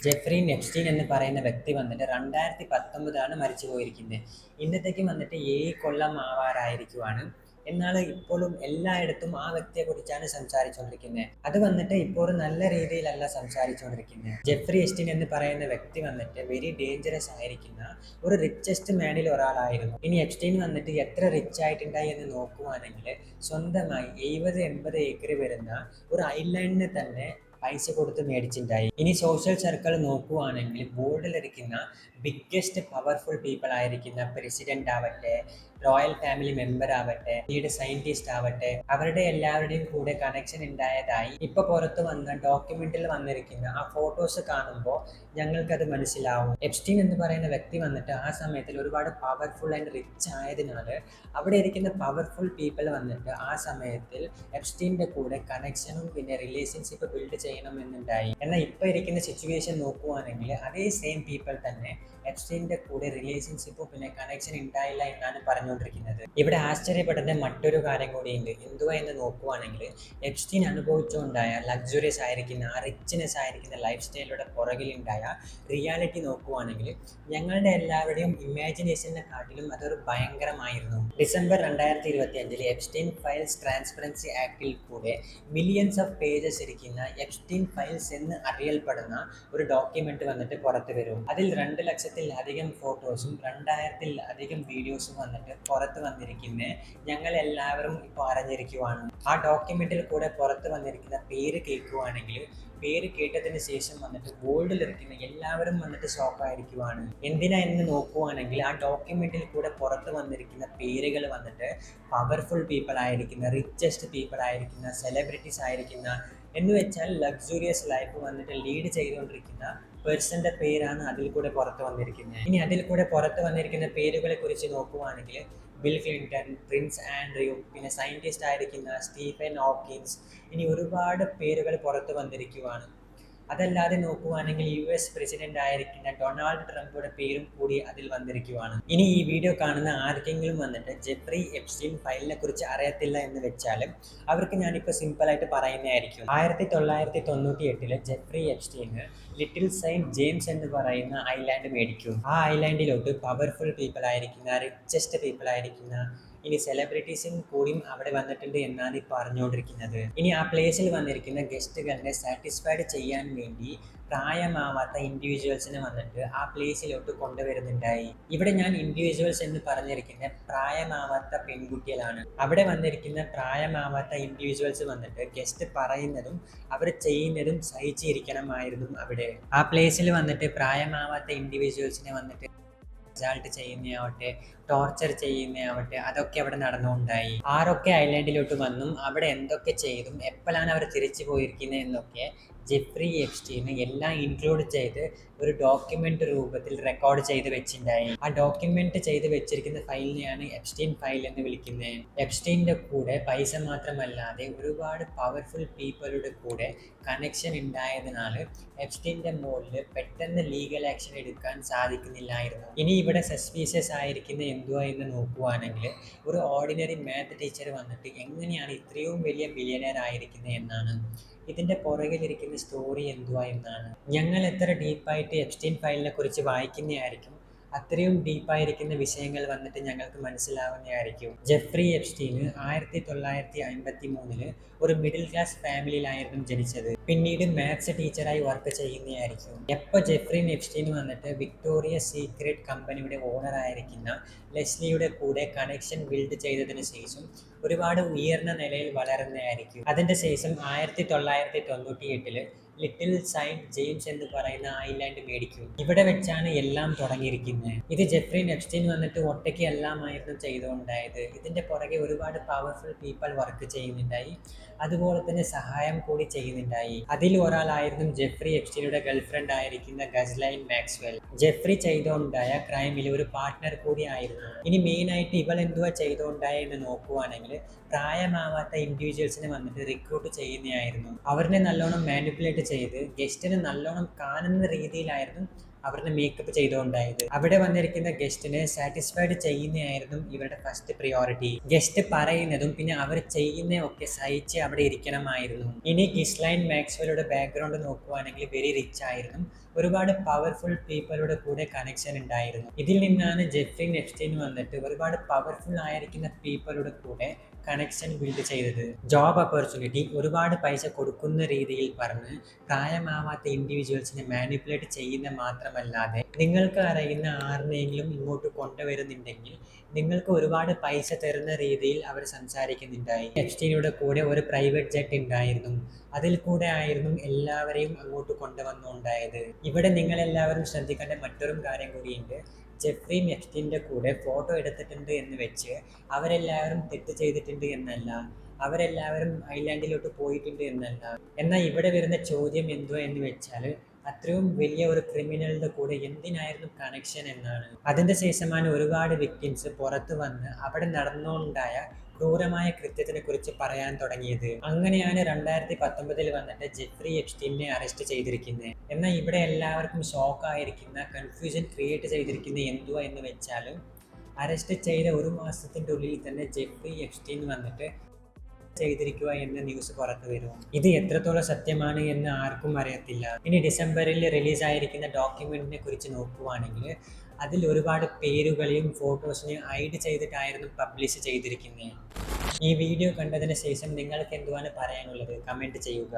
ജെഫ്രീൻ Epstein എന്ന് പറയുന്ന വ്യക്തി വന്നിട്ട് 2019 മരിച്ചു പോയിരിക്കുന്നത്. ഇന്നത്തേക്ക് വന്നിട്ട് 7 കൊല്ലം ആവാറായിരിക്കുവാണ്. എന്നാൽ ഇപ്പോഴും എല്ലായിടത്തും ആ വ്യക്തിയെക്കുറിച്ചാണ് സംസാരിച്ചുകൊണ്ടിരിക്കുന്നത്. അത് വന്നിട്ട് ഇപ്പോൾ നല്ല രീതിയിലല്ല സംസാരിച്ചുകൊണ്ടിരിക്കുന്നത്. ജെഫ്രി എസ്റ്റിൻ എന്ന് പറയുന്ന വ്യക്തി വന്നിട്ട് വെരി ഡേഞ്ചറസ് ആയിരിക്കുന്ന ഒരു റിച്ചസ്റ്റ് മാനിൽ ഒരാളായിരുന്നു. ഇനി എപ്സ്റ്റീൻ വന്നിട്ട് എത്ര റിച്ച് ആയിട്ടുണ്ടായി എന്ന് നോക്കുവാണെങ്കിൽ സ്വന്തമായി 70-80 ഏക്കർ വരുന്ന ഒരു ഐലൻഡിനെ തന്നെ പൈസ കൊടുത്ത് മേടിച്ചിട്ടുണ്ടായി. ഇനി സോഷ്യൽ സർക്കിൾ നോക്കുവാണെങ്കിൽ ബോർഡിലിരിക്കുന്ന ബിഗ്ഗസ്റ്റ് പവർഫുൾ പീപ്പിൾ ആയിരിക്കുന്ന പ്രസിഡന്റ് ആവട്ടെ, റോയൽ ഫാമിലി മെമ്പർ ആവട്ടെ, പിന്നീട് സയന്റിസ്റ്റ് ആവട്ടെ, അവരുടെ എല്ലാവരുടെയും കൂടെ കണക്ഷൻ ഉണ്ടായതായി ഇപ്പൊ പുറത്തു വന്ന ഡോക്യുമെന്റിൽ വന്നിരിക്കുന്ന ആ ഫോട്ടോസ് കാണുമ്പോൾ ഞങ്ങൾക്കത് മനസ്സിലാവും. എപ്സ്റ്റീൻ എന്ന് പറയുന്ന വ്യക്തി വന്നിട്ട് ആ സമയത്തിൽ ഒരുപാട് പവർഫുൾ ആൻഡ് റിച്ച് ആയതിനാൽ അവിടെ ഇരിക്കുന്ന പവർഫുൾ പീപ്പിൾ വന്നിട്ട് ആ സമയത്തിൽ എപ്സ്റ്റീൻ്റെ കൂടെ കണക്ഷനും പിന്നെ റിലേഷൻഷിപ്പ് ബിൽഡ് ചെയ്യണമെന്നുണ്ടായി. എന്നാൽ ഇപ്പോൾ ഇരിക്കുന്ന സിറ്റുവേഷൻ നോക്കുവാണെങ്കിൽ അതേ സെയിം പീപ്പിൾ തന്നെ എപ്സ്റ്റീൻ്റെ കൂടെ റിലേഷൻഷിപ്പും പിന്നെ കണക്ഷൻ ഉണ്ടായില്ല എന്നാണ് പറഞ്ഞുകൊണ്ടിരിക്കുന്നത്. ഇവിടെ ആശ്ചര്യപ്പെടുന്ന മറ്റൊരു കാര്യം കൂടിയുണ്ട്. എന്തുവാ എന്ന് നോക്കുവാണെങ്കിൽ എപ്സ്റ്റീൻ അനുഭവിച്ചുകൊണ്ടായ ലക്സുറിയസ് ആയിരിക്കുന്ന ആ റിച്ച്നെസ് ആയിരിക്കുന്ന ലൈഫ് സ്റ്റൈലിലൂടെ പുറകിലുണ്ടായ റിയാലിറ്റി നോക്കുവാണെങ്കിൽ ഞങ്ങളുടെ എല്ലാവരുടെയും ഇമാജിനേഷനെ കാട്ടിലും അതൊരു ഭയങ്കരമായിരുന്നു. ഡിസംബർ 2025 എപ്സ്റ്റീൻ ഫയൽസ് ട്രാൻസ്പെറൻസി ആക്ടിൽ കൂടെ മില്യൺസ് ഓഫ് പേജസ് ഇരിക്കുന്ന എപ്സ്റ്റീൻ ഫയൽസ് എന്ന് അറിയപ്പെടുന്ന ഒരു ഡോക്യുമെന്റ് വന്നിട്ട് പുറത്തു വരും. അതിൽ 2,00,000-ലധികം ഫോട്ടോസും 2,000-ലധികം വീഡിയോസും വന്നിട്ട് പുറത്ത് വന്നിരിക്കുന്ന ഞങ്ങൾ എല്ലാവരും ഇപ്പോൾ അറിഞ്ഞിരിക്കുവാണ്. ആ ഡോക്യുമെന്റിൽ കൂടെ പുറത്ത് വന്നിരിക്കുന്ന പേര് കേൾക്കുവാണെങ്കിൽ പേര് കേട്ടതിന് ശേഷം വന്നിട്ട് ബോർഡിലിരിക്കുന്ന എല്ലാവരും വന്നിട്ട് ഷോക്കായിരിക്കുവാണ്. എന്തിനാ എന്ന് നോക്കുവാണെങ്കിൽ ആ ഡോക്യുമെന്റിൽ കൂടെ പുറത്ത് വന്നിരിക്കുന്ന പേരുകൾ വന്നിട്ട് പവർഫുൾ പീപ്പിൾ ആയിരിക്കുന്ന, റിച്ചസ്റ്റ് പീപ്പിൾ ആയിരിക്കുന്ന, സെലിബ്രിറ്റീസ് ആയിരിക്കുന്ന, എന്ന് വെച്ചാൽ ലക്സുറിയസ് ലൈഫ് വന്നിട്ട് ലീഡ് ചെയ്തുകൊണ്ടിരിക്കുന്ന പേഴ്സന്റെ പേരാണ് അതിൽ കൂടെ പുറത്ത് വന്നിരിക്കുന്നത്. ഇനി അതിൽ കൂടെ പുറത്ത് വന്നിരിക്കുന്ന പേരുകളെ കുറിച്ച് നോക്കുവാണെങ്കിൽ ബിൽ ക്ലിന്റൺ, പ്രിൻസ് ആൻഡ്രൂ, പിന്നെ സയന്റിസ്റ്റ് ആയിരിക്കുന്ന സ്റ്റീഫൻ ഹോക്കിൻസ്, ഇനി ഒരുപാട് പേരുകൾ പുറത്ത് വന്നിരിക്കുവാണ്. അതല്ലാതെ നോക്കുവാണെങ്കിൽ US പ്രസിഡന്റ് ആയിരിക്കുന്ന ഡൊണാൾഡ് ട്രംപിന്റെ പേരും കൂടി അതിൽ വന്നിരിക്കുവാണ്. ഇനി ഈ വീഡിയോ കാണുന്ന ആർക്കെങ്കിലും വന്നിട്ട് ജെഫ്രി എപ്സ്റ്റീൻ ഫയലിനെ കുറിച്ച് അറിയത്തില്ല എന്ന് വെച്ചാലും അവർക്ക് ഞാനിപ്പോൾ സിമ്പിളായിട്ട് പറയുന്നതായിരിക്കും. 1998 ജെഫ്രി എപ്സ്റ്റീന് ലിറ്റിൽ സെയിന്റ് ജെയിംസ് എന്ന് പറയുന്ന ഐലാൻഡ് മേടിക്കും. ആ ഐലാൻഡിലോട്ട് പവർഫുൾ പീപ്പിൾ ആയിരിക്കുന്ന, റിച്ചസ്റ്റ് പീപ്പിൾ ആയിരിക്കുന്ന, ഇനി സെലിബ്രിറ്റീസും കൂടിയും അവിടെ വന്നിട്ടുണ്ട് എന്നാണ് ഇപ്പോൾ അറിഞ്ഞുകൊണ്ടിരിക്കുന്നത്. ഇനി ആ പ്ലേസിൽ വന്നിരിക്കുന്ന ഗസ്റ്റുകളെ സാറ്റിസ്ഫൈഡ് ചെയ്യാൻ വേണ്ടി പ്രായമാവാത്ത ഇൻഡിവിജ്വൽസിനെ വന്നിട്ട് ആ പ്ലേസിലോട്ട് കൊണ്ടുവരുന്നുണ്ടായി. ഇവിടെ ഞാൻ ഇൻഡിവിജ്വൽസ് എന്ന് പറഞ്ഞിരിക്കുന്ന പ്രായമാവാത്ത പെൺകുട്ടികളാണ്. അവിടെ വന്നിരിക്കുന്ന പ്രായമാവാത്ത ഇൻഡിവിജ്വൽസ് വന്നിട്ട് ഗസ്റ്റ് പറയുന്നതും അവർ ചെയ്യുന്നതും സഹിച്ചിരിക്കണമായിരുന്നു. അവിടെ ആ പ്ലേസിൽ വന്നിട്ട് പ്രായമാവാത്ത ഇൻഡിവിജ്വൽസിനെ വന്നിട്ട് അസാൾട്ട് ചെയ്യുന്നയാവട്ടെ, ടോർച്ചർ ചെയ്യുന്നയാവട്ടെ, അതൊക്കെ അവിടെ നടന്നുകൊണ്ടായി. ആരൊക്കെ ഐലാൻഡിലോട്ട് വന്നും അവിടെ എന്തൊക്കെ ചെയ്തും എപ്പോഴാണ് അവർ തിരിച്ചു പോയിരിക്കുന്നത് എന്നൊക്കെ ജെഫ്രി എപ്സ്റ്റീൻ എല്ലാം ഇൻക്ലൂഡ് ചെയ്ത് ഒരു ഡോക്യുമെന്റ് രൂപത്തിൽ റെക്കോർഡ് ചെയ്ത് വെച്ചിട്ടുണ്ടായി. ആ ഡോക്യുമെന്റ് ചെയ്ത് വെച്ചിരിക്കുന്ന ഫയലിനെയാണ് എപ്സ്റ്റീൻ ഫയൽ എന്ന് വിളിക്കുന്നത്. എപ്സ്റ്റീൻ്റെ കൂടെ പൈസ മാത്രമല്ലാതെ ഒരുപാട് പവർഫുൾ പീപ്പിളുടെ കൂടെ കണക്ഷൻ ഉണ്ടായതിനാൽ എപ്സ്റ്റീൻ്റെ മുകളിൽ പെട്ടെന്ന് ലീഗൽ ആക്ഷൻ എടുക്കാൻ സാധിക്കുന്നില്ലായിരുന്നു. ഇനി ഇവിടെ സസ്പീഷ്യസ് ആയിരിക്കുന്ന എന്തുവാ എന്ന് നോക്കുവാണെങ്കിൽ ഒരു ഓർഡിനറി മാത്ത് ടീച്ചർ വന്നിട്ട് എങ്ങനെയാണ് ഇത്രയും വലിയ ബില്യനർ ആയിരിക്കുന്നത് എന്നാണ്. ഇതിൻ്റെ പുറകിലിരിക്കുന്ന സ്റ്റോറി എന്തുവാ എന്നാണ്. ഞങ്ങൾ എത്ര ഡീപ്പായിട്ട് എപ്സ്റ്റീൻ ഫയലിനെ കുറിച്ച് വായിക്കുന്നതായിരിക്കും അത്രയും ഡീപ്പായിരിക്കുന്ന വിഷയങ്ങൾ വന്നിട്ട് ഞങ്ങൾക്ക് മനസ്സിലാവുന്നതായിരിക്കും. ജെഫ്രി എപ്സ്റ്റീൻ 1953 ഒരു മിഡിൽ ക്ലാസ് ഫാമിലിയിലായിരുന്നു ജനിച്ചത്. പിന്നീട് മാത്സ് ടീച്ചറായി വർക്ക് ചെയ്യുന്നതായിരിക്കും. എപ്പോൾ ജെഫ്രി എപ്സ്റ്റീൻ വന്നിട്ട് വിക്ടോറിയ സീക്രട്ട് കമ്പനിയുടെ ഓണർ ആയിരിക്കുന്ന ലെസ്ലിയുടെ കൂടെ കണക്ഷൻ ബിൽഡ് ചെയ്തതിന് ശേഷം ഒരുപാട് ഉയർന്ന നിലയിൽ വളരുന്നതായിരിക്കും. അതിൻ്റെ ശേഷം 1998 ലിറ്റിൽ സെയിന്റ് ജെയിംസ് എന്ന് പറയുന്ന ഐലാൻഡ് മേടിക്കും. ഇവിടെ വെച്ചാണ് എല്ലാം തുടങ്ങിയിരിക്കുന്നത്. ഇത് ജെഫ്രി എപ്സ്റ്റീൻ വന്നിട്ട് ഒറ്റയ്ക്ക് എല്ലാമായിരുന്നു ചെയ്തുകൊണ്ടായത്. ഇതിൻ്റെ പുറകെ ഒരുപാട് പവർഫുൾ പീപ്പിൾ വർക്ക് ചെയ്യുന്നുണ്ടായി, അതുപോലെ തന്നെ സഹായം കൂടി ചെയ്യുന്നുണ്ടായി. അതിൽ ഒരാളായിരുന്നു ജെഫ്രി എപ്സ്റ്റീനുടെ ഗേൾഫ്രണ്ട് ആയിരിക്കുന്ന ഗസ്ലൈൻ മാക്സ്വെൽ. ജെഫ്രി ചെയ്തുകൊണ്ടായ ക്രൈമിൽ ഒരു പാർട്ട്ണർ കൂടി ആയിരുന്നു. ഇനി മെയിനായിട്ട് ഇവൾ എന്തുവാ ചെയ്തുകൊണ്ടായ എന്ന് നോക്കുവാണെങ്കിൽ പ്രായമാവാത്ത ഇൻഡിവിജ്വൽസിനെ വന്നിട്ട് റിക്രൂട്ട് ചെയ്യുന്നതായിരുന്നു. അവരിനെ നല്ലോണം മാനിപ്പുലേറ്റ് ചെയ്ത് ഗസ്റ്റിനെ നല്ലോണം കാണുന്ന രീതിയിലായിരുന്നു അവരുടെ മേക്കപ്പ് ചെയ്തുകൊണ്ടായത്. അവിടെ വന്നിരിക്കുന്ന ഗസ്റ്റിനെ സാറ്റിസ്ഫൈഡ് ചെയ്യുന്നതായിരുന്നു ഇവരുടെ ഫസ്റ്റ് പ്രിയോറിറ്റി. ഗസ്റ്റ് പറയുന്നതും പിന്നെ അവർ ചെയ്യുന്ന ഒക്കെ സഹിച്ച് അവിടെ ഇരിക്കണമായിരുന്നു. ഇനി ഗിസ്ലൈൻ മാക്സ്വെല്ലുടെ ബാക്ക്ഗ്രൗണ്ട് നോക്കുവാണെങ്കിൽ വെരി റിച്ച് ആയിരുന്നു. ഒരുപാട് പവർഫുൾ പീപ്പിളുടെ കൂടെ കണക്ഷൻ ഉണ്ടായിരുന്നു. ഇതിൽ നിന്നാണ് ജെഫ്രി എപ്സ്റ്റീൻ വന്നിട്ട് ഒരുപാട് പവർഫുൾ ആയിരിക്കുന്ന പീപ്പിളുടെ കൂടെ കണക്ഷൻ ബിൽഡ് ചെയ്തത്. ജോബ് ഓപ്പർച്യൂണിറ്റി ഒരുപാട് പൈസ കൊടുക്കുന്ന രീതിയിൽ പറഞ്ഞ് പ്രായമാവാത്ത ഇൻഡിവിജ്വൽസിനെ മാനിപ്പുലേറ്റ് ചെയ്യുന്ന മാത്രമല്ലാതെ നിങ്ങൾക്ക് അറിയുന്ന ആരിനെങ്കിലും ഇങ്ങോട്ട് കൊണ്ടുവരുന്നുണ്ടെങ്കിൽ നിങ്ങൾക്ക് ഒരുപാട് പൈസ തരുന്ന രീതിയിൽ അവർ സംസാരിക്കുന്നുണ്ടായി. എപ്സ്റ്റീനുടെ കൂടെ ഒരു പ്രൈവറ്റ് ജെറ്റ് ഉണ്ടായിരുന്നു. അതിൽ കൂടെ ആയിരുന്നു എല്ലാവരെയും അങ്ങോട്ട് കൊണ്ടുവന്നുണ്ടായത്. ഇവിടെ നിങ്ങളെല്ലാവരും ശ്രദ്ധിക്കേണ്ട മറ്റൊരു കാര്യം കൂടിയുണ്ട്. ജെഫ്രി എപ്സ്റ്റീൻ്റെ കൂടെ ഫോട്ടോ എടുത്തിട്ടുണ്ട് എന്ന് വെച്ച് അവരെല്ലാവരും തെറ്റ് ചെയ്തിട്ടുണ്ട് എന്നല്ല, അവരെല്ലാവരും ഐലാൻഡിലോട്ട് പോയിട്ടുണ്ട് എന്നല്ല. എന്നാൽ ഇവിടെ വരുന്ന ചോദ്യം എന്തുവാ എന്ന് വെച്ചാൽ അത്രയും വലിയ ഒരു ക്രിമിനലിൻ്റെ കൂടെ എന്തിനായിരുന്നു കണക്ഷൻ എന്നാണ്. അതിൻ്റെ ശേഷമാണ് ഒരുപാട് വിക്ടിംസ് പുറത്ത് വന്ന് അവിടെ നടന്നുകൊണ്ടായ ക്രൂരമായ കൃത്യത്തിനെ കുറിച്ച് പറയാൻ തുടങ്ങിയത്. അങ്ങനെയാണ് 2019 വന്നിട്ട് ജെഫ്രി എപ്സ്റ്റീനെ അറസ്റ്റ് ചെയ്തിരിക്കുന്നത്. എന്നാൽ ഇവിടെ എല്ലാവർക്കും ഷോക്കായിരിക്കുന്ന കൺഫ്യൂഷൻ ക്രിയേറ്റ് ചെയ്തിരിക്കുന്ന എന്തുവാ എന്ന് വെച്ചാൽ അറസ്റ്റ് ചെയ്ത 1 മാസത്തിൻ്റെ ഉള്ളിൽ തന്നെ ജെഫ്രി എപ്സ്റ്റീൻ വന്നിട്ട് ചെയ്തിരിക്കുക എന്ന ന്യൂസ് പുറത്തു വരും. ഇത് എത്രത്തോളം സത്യമാണ് എന്ന് ആർക്കും അറിയത്തില്ല. ഇനി ഡിസംബറിൽ റിലീസായിരിക്കുന്ന ഡോക്യുമെന്റിനെ കുറിച്ച് നോക്കുവാണെങ്കിൽ അതിൽ ഒരുപാട് പേരുകളെയും ഫോട്ടോസിനെയും ഹൈഡ് ചെയ്തിട്ടായിരുന്നു പബ്ലിഷ് ചെയ്തിരിക്കുന്നത്. ഈ വീഡിയോ കണ്ടതിന് ശേഷം നിങ്ങൾക്ക് എന്തുവാണ് പറയാനുള്ളത്? കമൻറ്റ് ചെയ്യുക.